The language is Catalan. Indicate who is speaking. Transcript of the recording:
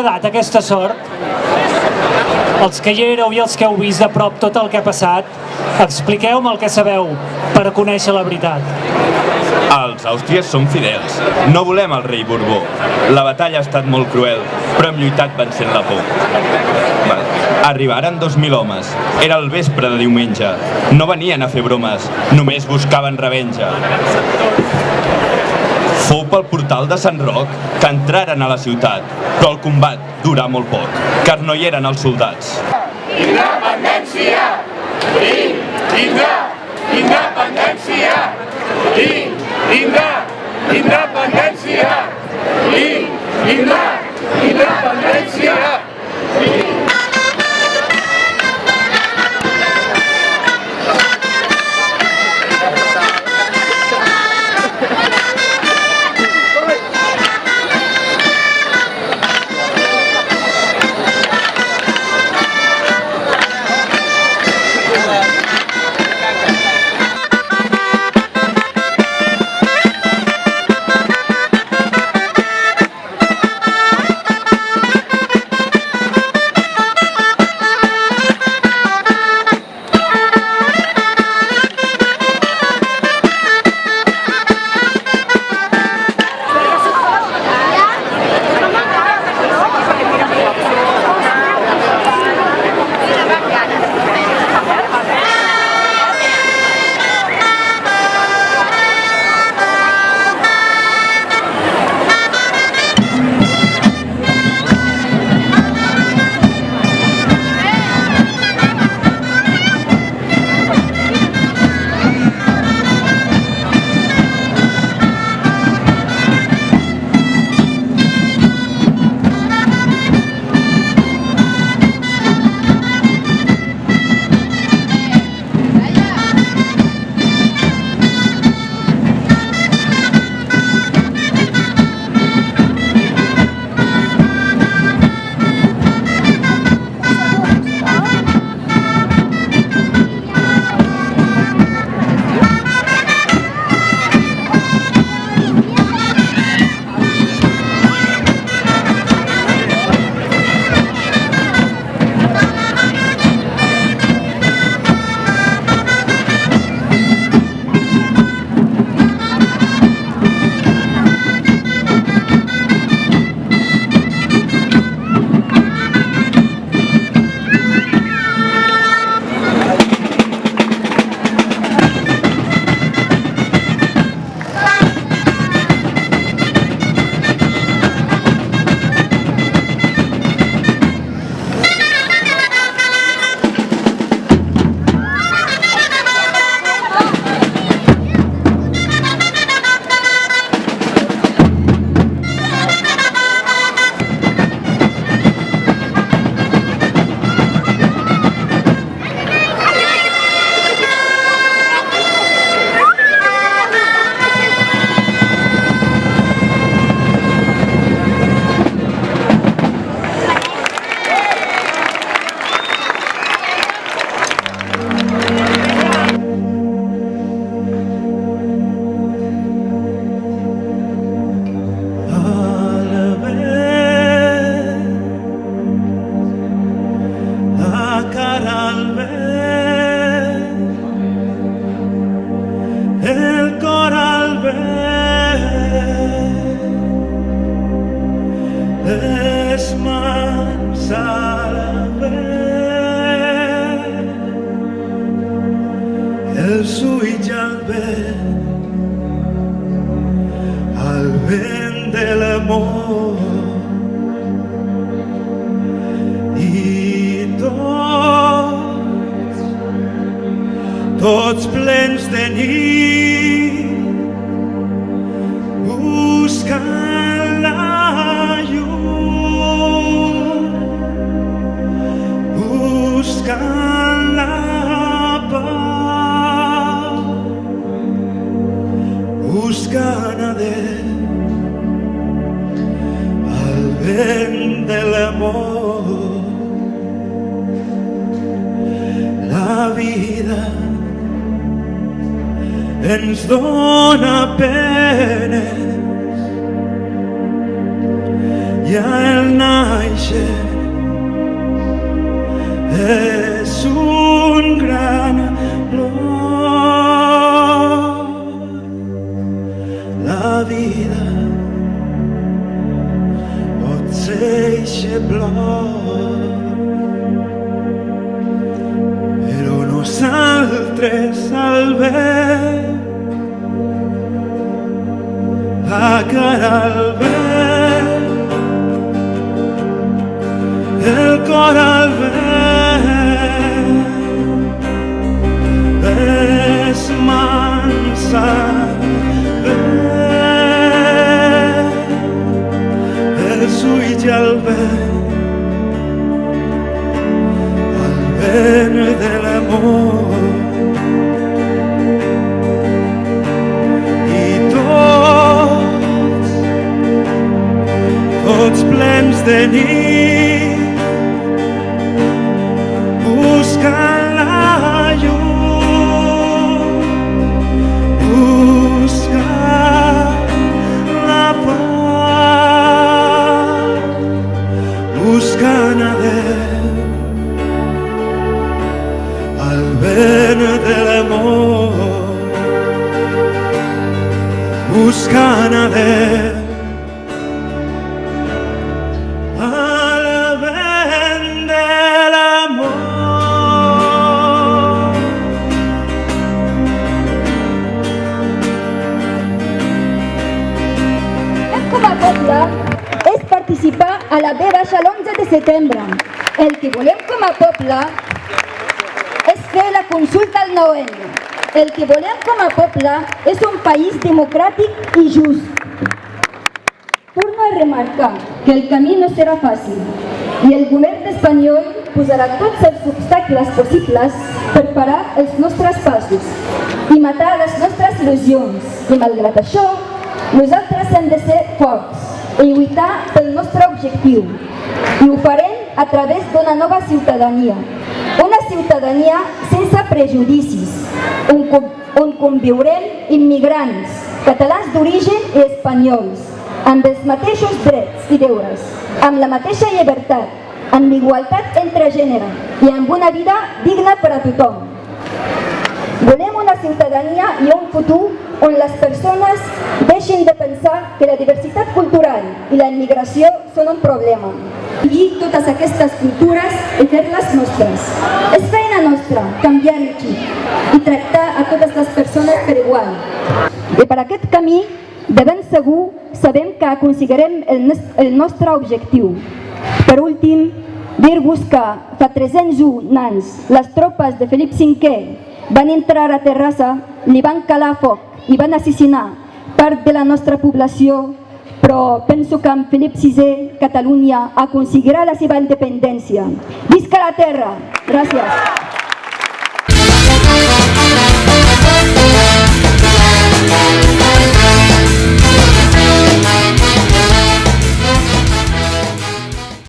Speaker 1: aquesta edat, aquesta sort, els que hi éreu i els que heu vist de prop tot el que ha passat, expliqueu-me el que sabeu per conèixer la veritat.
Speaker 2: Els àustries són fidels. No volem el rei Borbó. La batalla ha estat molt cruel, però hem lluitat vencent la por. Arribaren 2.000 homes. Era el vespre de diumenge. No venien a fer bromes, només buscaven revenja. Fou pel portal de Sant Roc que entraren a la ciutat, però el combat durà molt poc, car no hi eren els soldats.
Speaker 3: Independència! Independència! Independència! Independència!
Speaker 4: les mans al vent, els ulls al vent de l'amor, i tots plens de nit, buscant la llum, buscant la pau, buscant a Déu, al vent de l'amor. La vida ens dona penes, i al naix vida pot ser eixe plor, però nosaltres salvem la cara al vent, el cor al vent, les mans al vent, els ulls al vent de l'amor. Tots plens de nit, buscant la llum, buscant la paz, buscant a Déu, al vent de l'amor, buscant a Déu.
Speaker 5: És participar a la B baixa l'11 de setembre. El que volem com a poble és fer la consulta al 9N. El que volem com a poble és un país democràtic i just. Torno a remarcar que el camí no serà fàcil i el govern espanyol posarà tots els obstacles possibles per parar els nostres passos i matar les nostres il·lusions. I malgrat això, nosaltres hem de ser forts i lluitar pel nostre objectiu. I ho farem a través d'una nova ciutadania. Una ciutadania sense prejudicis, on conviurem immigrants, catalans d'origen i espanyols, amb els mateixos drets i deures, amb la mateixa llibertat, amb igualtat entre gènere i amb una vida digna per a tothom. Volem una ciutadania i un futur on les persones deixin de pensar que la diversitat cultural i la immigració són un problema. I totes aquestes cultures i fer-les nostres. És feina nostra canviar el xip i tractar a totes les persones per igual. I per aquest camí, de ben segur, sabem que aconseguirem el nostre objectiu. Per últim, dir-vos que fa 301 anys les tropes de Felip V van entrar a Terrassa, li van calar foc i van assassinar part de la nostra població, però penso que amb Felip VI Catalunya aconseguirà la seva independència. Visca la terra! Gràcies!